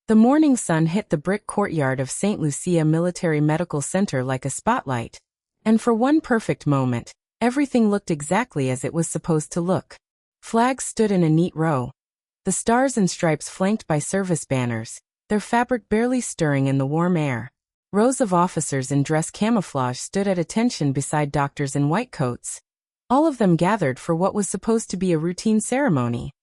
The morning sun hit the brick courtyard of St. Lucia Military Medical Center like a spotlight, and for one perfect moment, everything looked exactly as it was supposed to look. Flags stood in a neat row, the stars and stripes flanked by service banners, their fabric barely stirring in the warm air. Rows of officers in dress camouflage stood at attention beside doctors in white coats, all of them gathered for what was supposed to be a routine ceremony.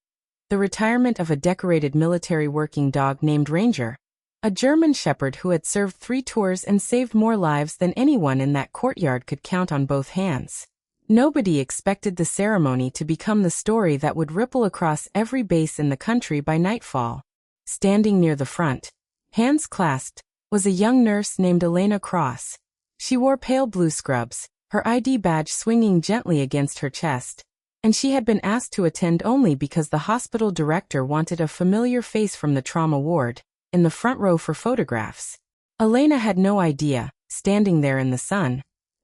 The retirement of a decorated military working dog named Ranger, a German shepherd who had served 3 tours and saved more lives than anyone in that courtyard could count on both hands. Nobody expected the ceremony to become the story that would ripple across every base in the country by nightfall. Standing near the front, hands clasped, was a young nurse named Elena Cross. She wore pale blue scrubs, her ID badge swinging gently against her chest, and she had been asked to attend only because the hospital director wanted a familiar face from the trauma ward, in the front row for photographs. Elena had no idea, standing there in the sun,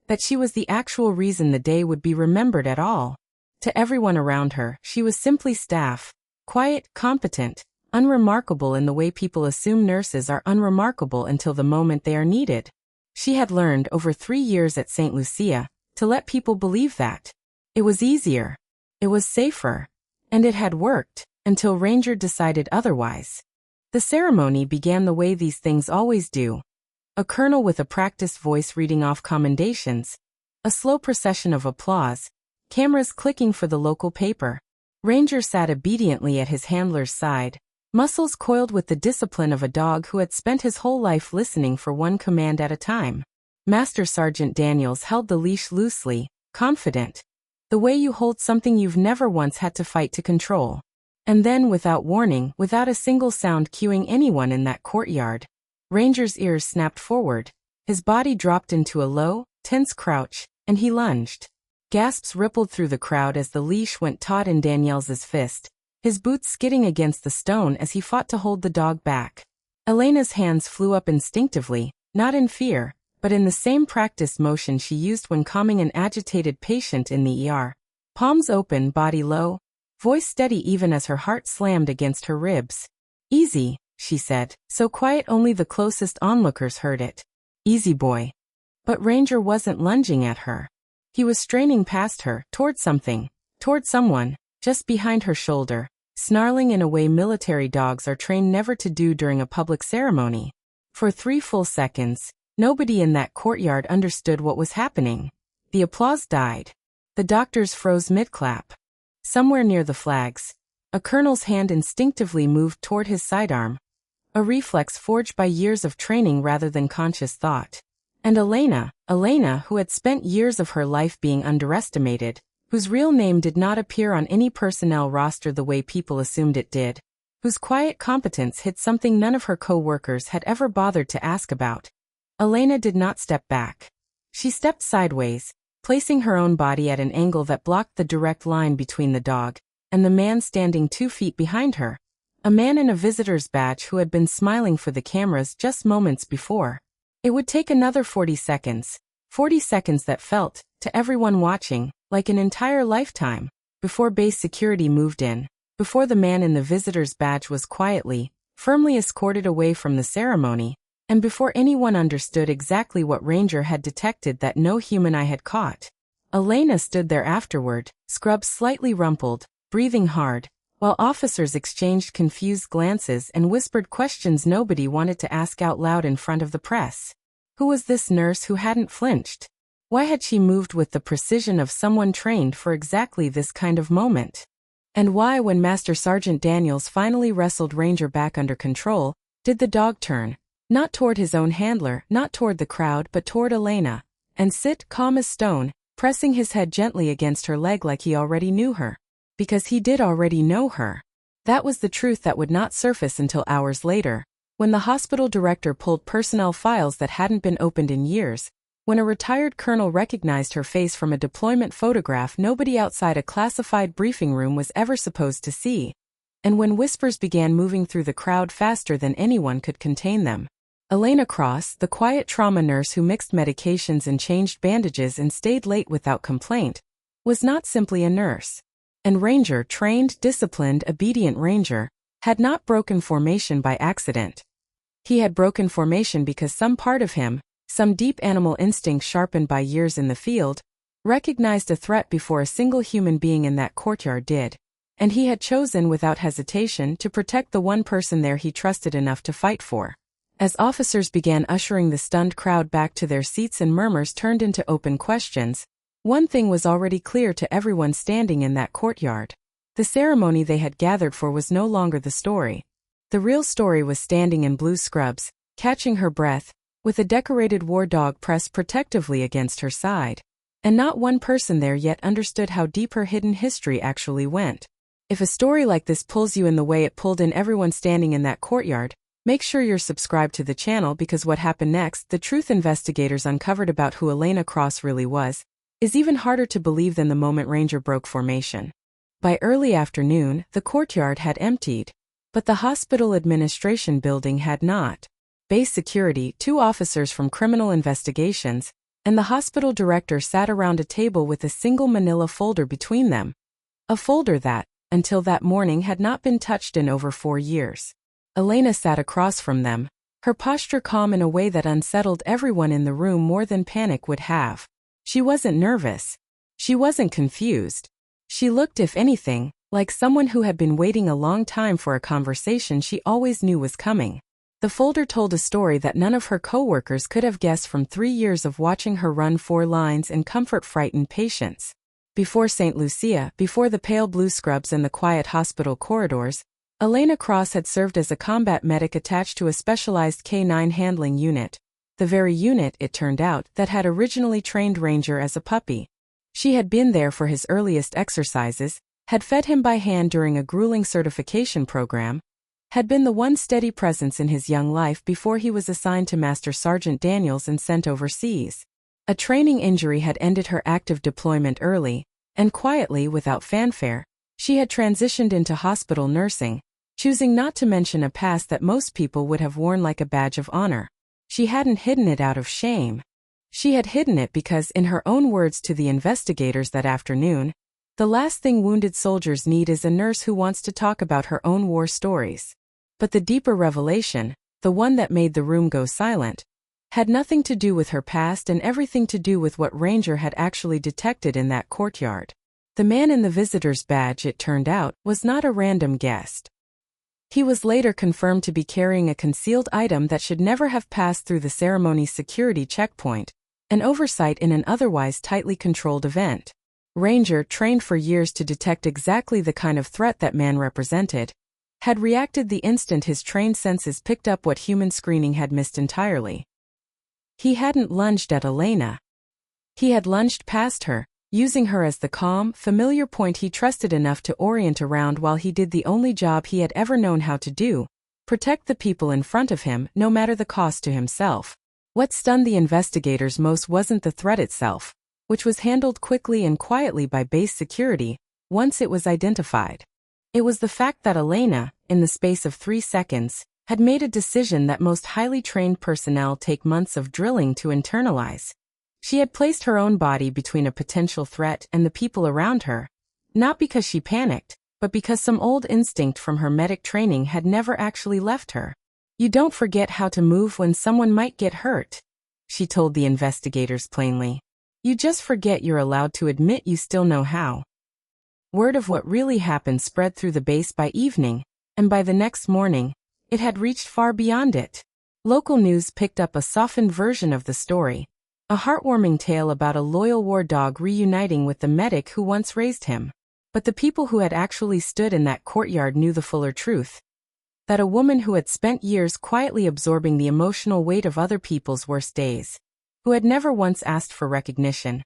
that she was the actual reason the day would be remembered at all. To everyone around her, she was simply staff, quiet, competent, unremarkable in the way people assume nurses are unremarkable until the moment they are needed. She had learned over 3 years at St. Lucia to let people believe that. It was easier. It was safer. And it had worked, until Ranger decided otherwise. The ceremony began the way these things always do. A colonel with a practiced voice reading off commendations, a slow procession of applause, cameras clicking for the local paper. Ranger sat obediently at his handler's side, muscles coiled with the discipline of a dog who had spent his whole life listening for one command at a time. Master Sergeant Daniels held the leash loosely, confident. The way you hold something you've never once had to fight to control. And then, without warning, without a single sound cueing anyone in that courtyard, Ranger's ears snapped forward, his body dropped into a low, tense crouch, and he lunged. Gasps rippled through the crowd as the leash went taut in Daniels's fist, his boots skidding against the stone as he fought to hold the dog back. Elena's hands flew up instinctively, not in fear, but in the same practiced motion she used when calming an agitated patient in the ER. Palms open, body low, voice steady even as her heart slammed against her ribs. "Easy," she said, so quiet only the closest onlookers heard it. "Easy, boy." But Ranger wasn't lunging at her. He was straining past her, toward something, toward someone, just behind her shoulder, snarling in a way military dogs are trained never to do during a public ceremony. For 3 full seconds, nobody in that courtyard understood what was happening. The applause died. The doctors froze mid-clap. Somewhere near the flags, a colonel's hand instinctively moved toward his sidearm, a reflex forged by years of training rather than conscious thought. And Elena, who had spent years of her life being underestimated, whose real name did not appear on any personnel roster the way people assumed it did, whose quiet competence hid something none of her co-workers had ever bothered to ask about. Elena did not step back. She stepped sideways, placing her own body at an angle that blocked the direct line between the dog and the man standing 2 feet behind her, a man in a visitor's badge who had been smiling for the cameras just moments before. It would take another 40 seconds that felt, to everyone watching, like an entire lifetime, before base security moved in, before the man in the visitor's badge was quietly, firmly escorted away from the ceremony, and before anyone understood exactly what Ranger had detected that no human eye had caught. Elena stood there afterward, scrubs slightly rumpled, breathing hard, while officers exchanged confused glances and whispered questions nobody wanted to ask out loud in front of the press. Who was this nurse who hadn't flinched? Why had she moved with the precision of someone trained for exactly this kind of moment? And why, when Master Sergeant Daniels finally wrestled Ranger back under control, did the dog turn, not toward his own handler, not toward the crowd but toward Elena, and sit calm as stone, pressing his head gently against her leg like he already knew her? Because he did already know her. That was the truth that would not surface until hours later, when the hospital director pulled personnel files that hadn't been opened in years, when a retired colonel recognized her face from a deployment photograph nobody outside a classified briefing room was ever supposed to see, and when whispers began moving through the crowd faster than anyone could contain them. Elena Cross, the quiet trauma nurse who mixed medications and changed bandages and stayed late without complaint, was not simply a nurse. And Ranger, trained, disciplined, obedient Ranger, had not broken formation by accident. He had broken formation because some part of him, some deep animal instinct sharpened by years in the field, recognized a threat before a single human being in that courtyard did, and he had chosen without hesitation to protect the one person there he trusted enough to fight for. As officers began ushering the stunned crowd back to their seats and murmurs turned into open questions, one thing was already clear to everyone standing in that courtyard. The ceremony they had gathered for was no longer the story. The real story was standing in blue scrubs, catching her breath, with a decorated war dog pressed protectively against her side. And not one person there yet understood how deep her hidden history actually went. If a story like this pulls you in the way it pulled in everyone standing in that courtyard, make sure you're subscribed to the channel, because what happened next, the truth investigators uncovered about who Elena Cross really was, is even harder to believe than the moment Ranger broke formation. By early afternoon, the courtyard had emptied, but the hospital administration building had not. Base security, 2 officers from criminal investigations, and the hospital director sat around a table with a single manila folder between them. A folder that, until that morning, had not been touched in over 4 years. Elena sat across from them, her posture calm in a way that unsettled everyone in the room more than panic would have. She wasn't nervous. She wasn't confused. She looked, if anything, like someone who had been waiting a long time for a conversation she always knew was coming. The folder told a story that none of her co-workers could have guessed from 3 years of watching her run 4 lines and comfort frightened patients. Before St. Lucia, before the pale blue scrubs and the quiet hospital corridors, Elena Cross had served as a combat medic attached to a specialized K-9 handling unit. The very unit, it turned out, that had originally trained Ranger as a puppy. She had been there for his earliest exercises, had fed him by hand during a grueling certification program, had been the one steady presence in his young life before he was assigned to Master Sergeant Daniels and sent overseas. A training injury had ended her active deployment early, and quietly, without fanfare, she had transitioned into hospital nursing, choosing not to mention a past that most people would have worn like a badge of honor. She hadn't hidden it out of shame. She had hidden it because, in her own words to the investigators that afternoon, the last thing wounded soldiers need is a nurse who wants to talk about her own war stories. But the deeper revelation, the one that made the room go silent, had nothing to do with her past and everything to do with what Ranger had actually detected in that courtyard. The man in the visitor's badge, it turned out, was not a random guest. He was later confirmed to be carrying a concealed item that should never have passed through the ceremony's security checkpoint, an oversight in an otherwise tightly controlled event. Ranger, trained for years to detect exactly the kind of threat that man represented, had reacted the instant his trained senses picked up what human screening had missed entirely. He hadn't lunged at Elena. He had lunged past her, using her as the calm, familiar point he trusted enough to orient around while he did the only job he had ever known how to do: protect the people in front of him, no matter the cost to himself. What stunned the investigators most wasn't the threat itself, which was handled quickly and quietly by base security once it was identified. It was the fact that Elena, in the space of 3 seconds, had made a decision that most highly trained personnel take months of drilling to internalize. She had placed her own body between a potential threat and the people around her, not because she panicked, but because some old instinct from her medic training had never actually left her. "You don't forget how to move when someone might get hurt," she told the investigators plainly. "You just forget you're allowed to admit you still know how." Word of what really happened spread through the base by evening, and by the next morning, it had reached far beyond it. Local news picked up a softened version of the story, a heartwarming tale about a loyal war dog reuniting with the medic who once raised him. But the people who had actually stood in that courtyard knew the fuller truth: that a woman who had spent years quietly absorbing the emotional weight of other people's worst days, who had never once asked for recognition,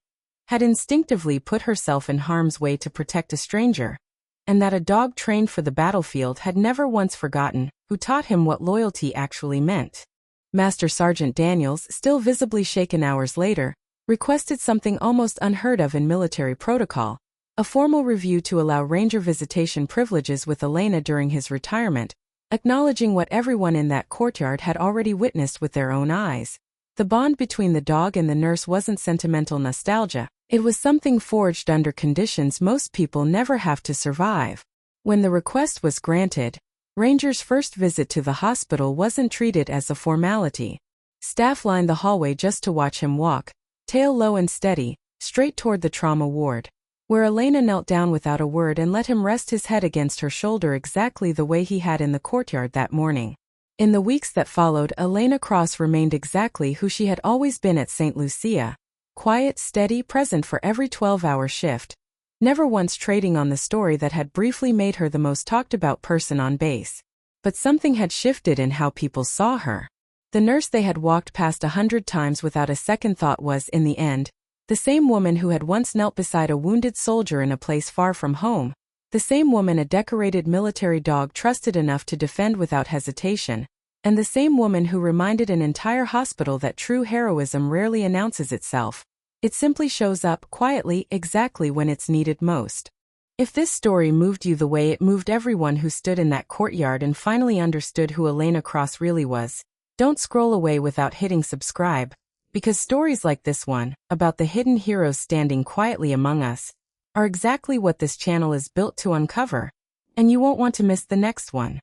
had instinctively put herself in harm's way to protect a stranger, and that a dog trained for the battlefield had never once forgotten who taught him what loyalty actually meant. Master Sergeant Daniels, still visibly shaken hours later, requested something almost unheard of in military protocol: a formal review to allow Ranger visitation privileges with Elena during his retirement, acknowledging what everyone in that courtyard had already witnessed with their own eyes. The bond between the dog and the nurse wasn't sentimental nostalgia. It was something forged under conditions most people never have to survive. When the request was granted, Ranger's first visit to the hospital wasn't treated as a formality. Staff lined the hallway just to watch him walk, tail low and steady, straight toward the trauma ward, where Elena knelt down without a word and let him rest his head against her shoulder exactly the way he had in the courtyard that morning. In the weeks that followed, Elena Cross remained exactly who she had always been at St. Lucia. Quiet, steady, present for every 12-hour shift. Never once trading on the story that had briefly made her the most talked-about person on base. But something had shifted in how people saw her. The nurse they had walked past 100 times without a second thought was, in the end, the same woman who had once knelt beside a wounded soldier in a place far from home. The same woman a decorated military dog trusted enough to defend without hesitation. And the same woman who reminded an entire hospital that true heroism rarely announces itself. It simply shows up quietly exactly when it's needed most. If this story moved you the way it moved everyone who stood in that courtyard and finally understood who Elena Cross really was, don't scroll away without hitting subscribe, because stories like this one, about the hidden heroes standing quietly among us, are exactly what this channel is built to uncover, and you won't want to miss the next one.